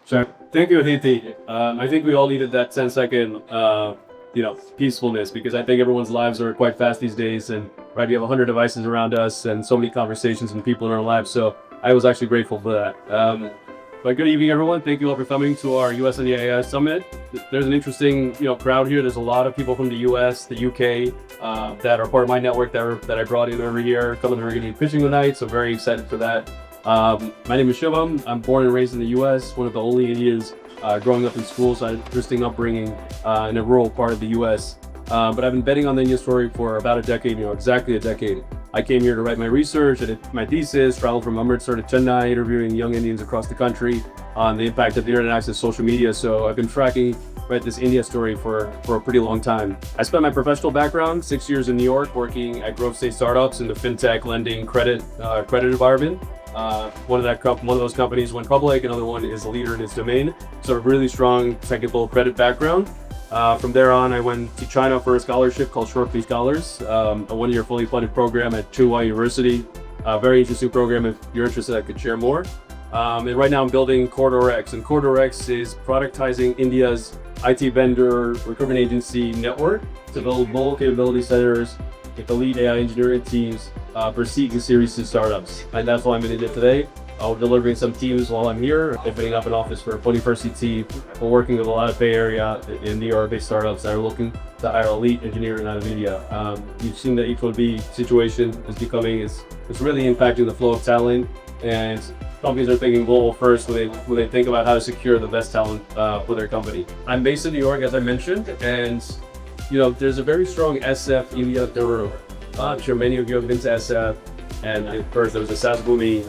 Sure. Thank you, Aditi. I think we all needed that 10-second, peacefulness because I think everyone's lives are quite fast these days, and right, we have 100 devices around us and so many conversations and people in our lives. So I was actually grateful for that. But good evening, everyone. Thank you all for coming to our US and AI Summit. There's an interesting, crowd here. There's a lot of people from the US, the UK, that are part of my network that I brought in every year, coming to Regulate Pitching tonight. So very excited for that. My name is Shivam. I'm born and raised in the US, one of the only Indians growing up in school, so I had an interesting upbringing in a rural part of the US. But I've been betting on the India story for about a decade, exactly a decade. I came here to write my research, I did my thesis, traveled from Amritsar to Chennai, interviewing young Indians across the country on the impact of the internet access, social media. So I've been tracking this India story for a pretty long time. I spent my professional background, 6 years in New York, working at growth stage startups in the fintech, lending, credit environment. One of those companies went public, another one is a leader in its domain. So a really strong technical credit background. From there on, I went to China for a scholarship called Short Scholars, a one-year fully funded program at Tsinghua University. A very interesting program. If you're interested, I could share more. And right now I'm building CorridorX, and CorridorX is productizing India's IT vendor recruitment agency network to build mobile capability centers with the lead AI engineering teams for seed and Series C startups. And that's why I'm in India today. I'll delivering some teams while I'm here, opening up an office for 21st CT. We're working with a lot of Bay Area in New York-based startups that are looking to hire elite engineering out of India. You've seen the H1B situation it's really impacting the flow of talent, and companies are thinking global first when they think about how to secure the best talent for their company. I'm based in New York, as I mentioned, and there's a very strong SF India guru. I'm sure many of you have been to SF, and of course there was a SAS Bhumi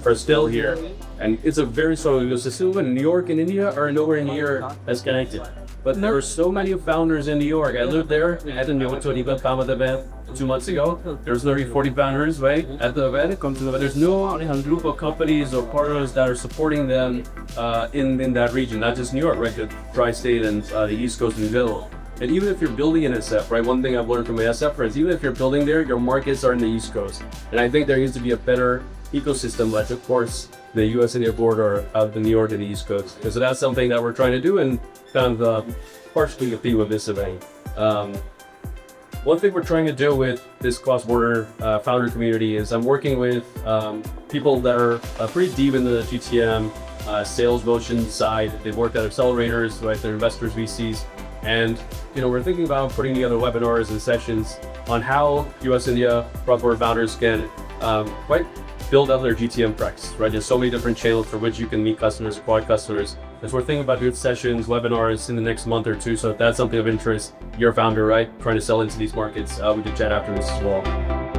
first still here, and it's a very strong ecosystem. And New York and India are nowhere near as connected. But there are so many founders in New York. I lived there. I had a Nyoto Kama event 2 months ago. There's nearly 40 founders, right, at the event. There's no group of companies or partners that are supporting them in that region, not just New York, right, the tri-state and the East Coast in the middle. And even if you're building in SF, right, one thing I've learned from my SF friends, even if you're building there, your markets are in the East Coast. And I think there needs to be a better ecosystem, like of course the US-India border of the New York and the East Coast. So that's something that we're trying to do and kind of partially compete with this event. One thing we're trying to do with this cross-border founder community is I'm working with people that are pretty deep in the GTM sales motion side. They've worked at accelerators, right? They're investors, VCs. And we're thinking about putting together webinars and sessions on how US-India cross-border founders can build out their GTM practice, right? There's so many different channels for which you can meet customers, acquire customers. As we're thinking about doing sessions, webinars in the next month or two. So if that's something of interest, you're a founder, right? Trying to sell into these markets, we can chat after this as well.